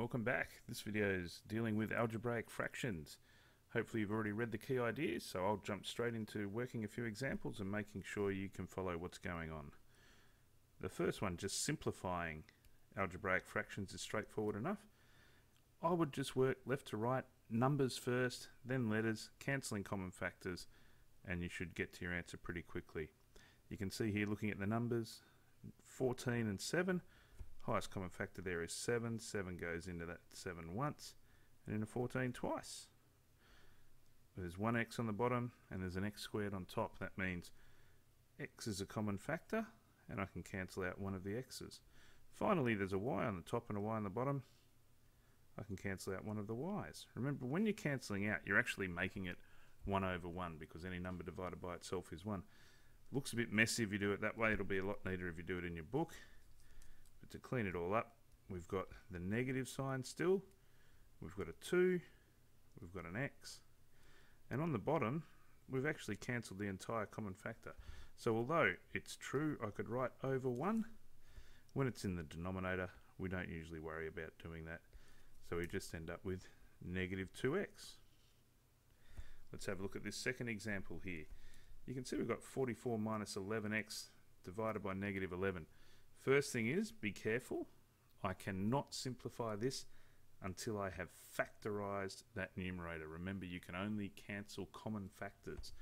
Welcome back. This video is dealing with algebraic fractions. Hopefully you've already read the key ideas, so I'll jump straight into working a few examples and making sure you can follow what's going on. The first one, just simplifying algebraic fractions, is straightforward enough. I would just work left to right, numbers first, then letters, cancelling common factors, and you should get to your answer pretty quickly. You can see here, looking at the numbers, 14 and 7. Highest common factor there is 7. 7 goes into that 7 once and into 14 twice. There's one x on the bottom and there's an x squared on top. That means x is a common factor and I can cancel out one of the x's. Finally, there's a y on the top and a y on the bottom. I can cancel out one of the y's. Remember, when you're cancelling out, you're actually making it 1 over 1 because any number divided by itself is 1. Looks a bit messy if you do it that way. It'll be a lot neater if you do it in your book. But to clean it all up, we've got the negative sign still, we've got a 2, we've got an x, and on the bottom we've actually cancelled the entire common factor. So although it's true I could write over 1, when it's in the denominator we don't usually worry about doing that, so we just end up with negative 2x. Let's have a look at this second example here. You can see we've got 44 minus 11x divided by negative 11. First thing is, be careful. I cannot simplify this until I have factorized that numerator. Remember, you can only cancel common factors.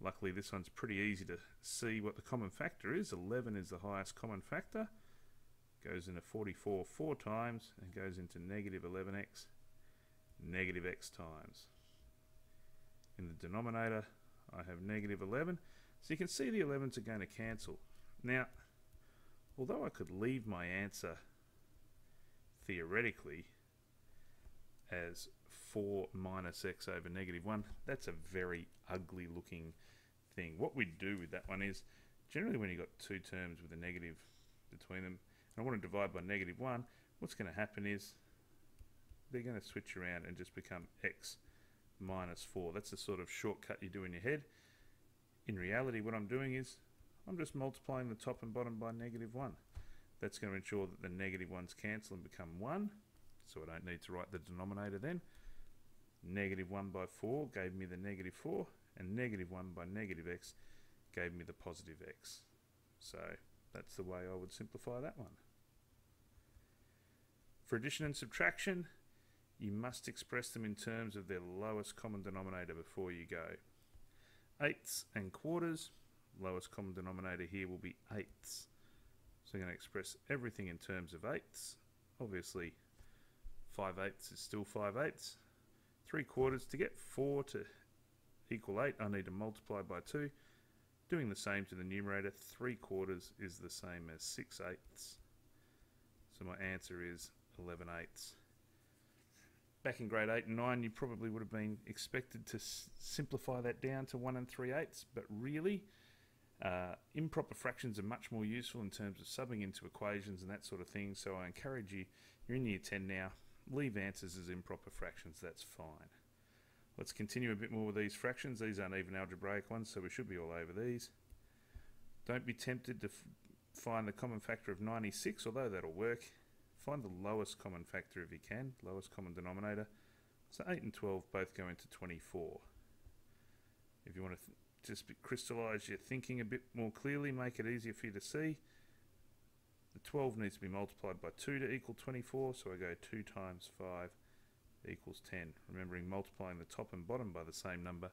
Luckily, this one's pretty easy to see what the common factor is. 11 is the highest common factor. Goes into 44 4 times and goes into negative 11x, negative x times. In the denominator, I have negative 11. So you can see the 11s are going to cancel. Now, although I could leave my answer theoretically as 4 minus x over negative 1, that's a very ugly looking thing. What we do with that one is, generally when you've got two terms with a negative between them, and I want to divide by negative 1, what's going to happen is they're going to switch around and just become x minus 4. That's the sort of shortcut you do in your head. In reality, what I'm doing is I'm just multiplying the top and bottom by negative 1. That's going to ensure that the negative 1's cancel and become 1, so I don't need to write the denominator then. Negative 1 by 4 gave me the negative 4, and negative 1 by negative x gave me the positive x. So that's the way I would simplify that one. For addition and subtraction, you must express them in terms of their lowest common denominator before you go. Eighths and quarters, lowest common denominator here will be eighths. So I'm going to express everything in terms of eighths. Obviously 5/8 is still 5/8. 3/4, to get 4 to equal 8 I need to multiply by 2. Doing the same to the numerator, 3/4 is the same as 6/8. So my answer is 11/8. Back in grade 8 and 9 you probably would have been expected to simplify that down to 1 3/8, but really improper fractions are much more useful in terms of subbing into equations and that sort of thing, so I encourage you, you're in year 10 now, leave answers as improper fractions, that's fine. Let's continue a bit more with these fractions. These aren't even algebraic ones, so we should be all over these. Don't be tempted to find the common factor of 96, although that'll work. Find the lowest common factor if you can, lowest common denominator. So 8 and 12 both go into 24. If you want to just crystallise your thinking a bit more clearly, make it easier for you to see, the 12 needs to be multiplied by 2 to equal 24, so I go 2 times 5 equals 10. Remembering multiplying the top and bottom by the same number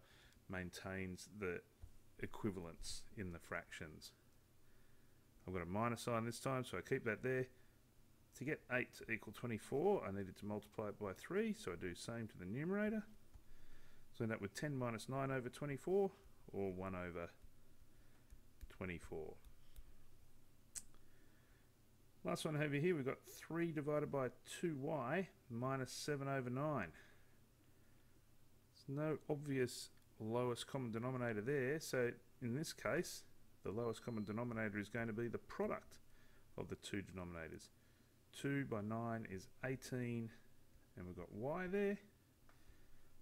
maintains the equivalence in the fractions. I've got a minus sign this time, so I keep that there. To get 8 to equal 24, I needed to multiply it by 3, so I do the same to the numerator. So I end up with 10 minus 9 over 24, or 1 over 24. Last one over here, we've got 3 divided by 2y minus 7 over 9. There's no obvious lowest common denominator there, so in this case, the lowest common denominator is going to be the product of the two denominators. 2 by 9 is 18, and we've got y there.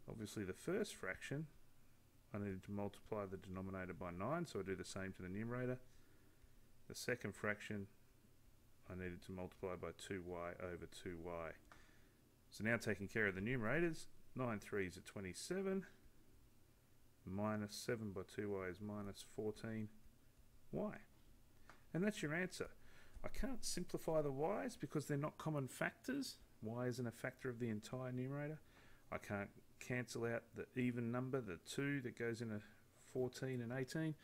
Obviously the first fraction, I needed to multiply the denominator by 9, so I do the same to the numerator. The second fraction, I needed to multiply by 2y over 2y. So now taking care of the numerators, 9 3s are 27, minus 7 by 2y is minus 14y. And that's your answer. I can't simplify the y's because they're not common factors. Y isn't a factor of the entire numerator. I can't cancel out the even number, the 2 that goes in a 14 and 18,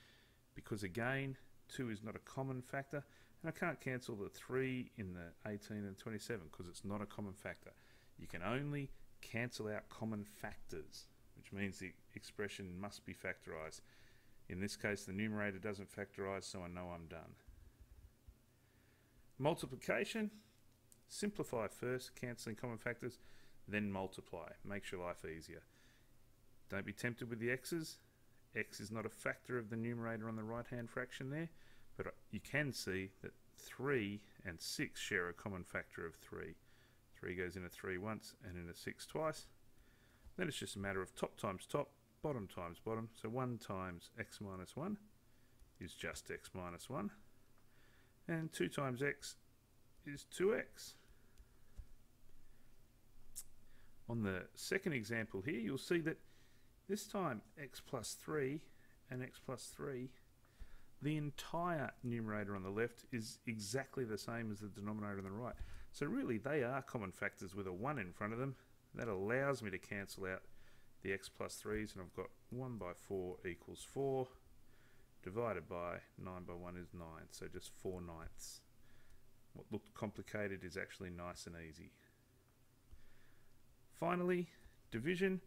because again, 2 is not a common factor. And I can't cancel the 3 in the 18 and 27 because it's not a common factor. You can only cancel out common factors, which means the expression must be factorised. In this case, the numerator doesn't factorise, so I know I'm done. Multiplication, simplify first, cancelling common factors, then multiply. Makes your life easier. Don't be tempted with the x's. X is not a factor of the numerator on the right-hand fraction there, but you can see that 3 and 6 share a common factor of 3. 3 goes in a 3 once and in a 6 twice. Then it's just a matter of top times top, bottom times bottom. So 1 times x minus 1 is just x minus 1. And 2 times x is 2x. On the second example here, you'll see that this time x plus 3 and x plus 3, the entire numerator on the left is exactly the same as the denominator on the right. So really they are common factors with a 1 in front of them. That allows me to cancel out the x plus 3's, and I've got 1 by 4 equals 4, divided by 9 by 1 is 9, so just 4/9. What looked complicated is actually nice and easy. Finally, division.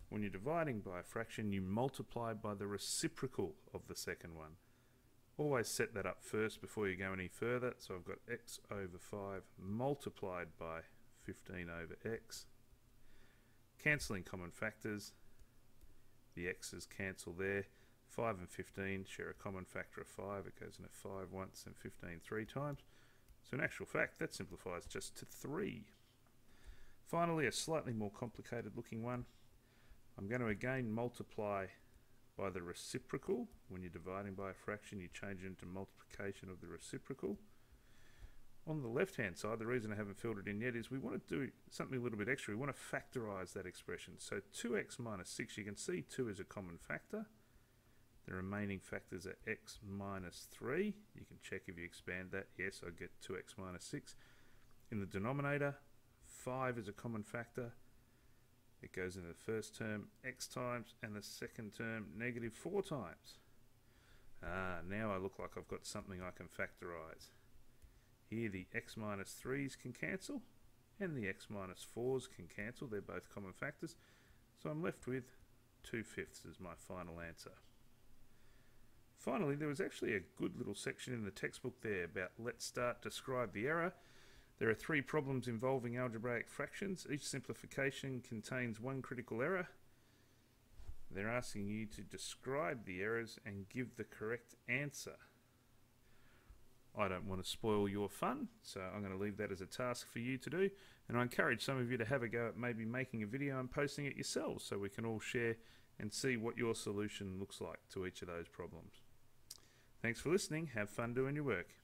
When you're dividing by a fraction, you multiply by the reciprocal of the second one. Always set that up first before you go any further. So I've got x over 5 multiplied by 15 over x. Cancelling common factors. The x's cancel there. 5 and 15 share a common factor of 5. It goes in a 5 once and 15 3 times. So in actual fact, that simplifies just to 3. Finally, a slightly more complicated looking one. I'm going to again multiply by the reciprocal. When you're dividing by a fraction, you change it into multiplication of the reciprocal. On the left hand side, the reason I haven't filled it in yet is we want to do something a little bit extra. We want to factorise that expression. So 2x minus 6, you can see 2 is a common factor. The remaining factors are x minus 3. You can check if you expand that. Yes, I get 2x minus 6. In the denominator, 5 is a common factor. It goes into the first term x times and the second term negative 4 times. Now I look like I've got something I can factorise. Here the x minus 3's can cancel and the x minus 4's can cancel. They're both common factors. So I'm left with 2/5 as my final answer. Finally, there was actually a good little section in the textbook there about let's start describe the error. There are 3 problems involving algebraic fractions. Each simplification contains one critical error. They're asking you to describe the errors and give the correct answer. I don't want to spoil your fun, so I'm going to leave that as a task for you to do. And I encourage some of you to have a go at maybe making a video and posting it yourselves so we can all share and see what your solution looks like to each of those problems. Thanks for listening. Have fun doing your work.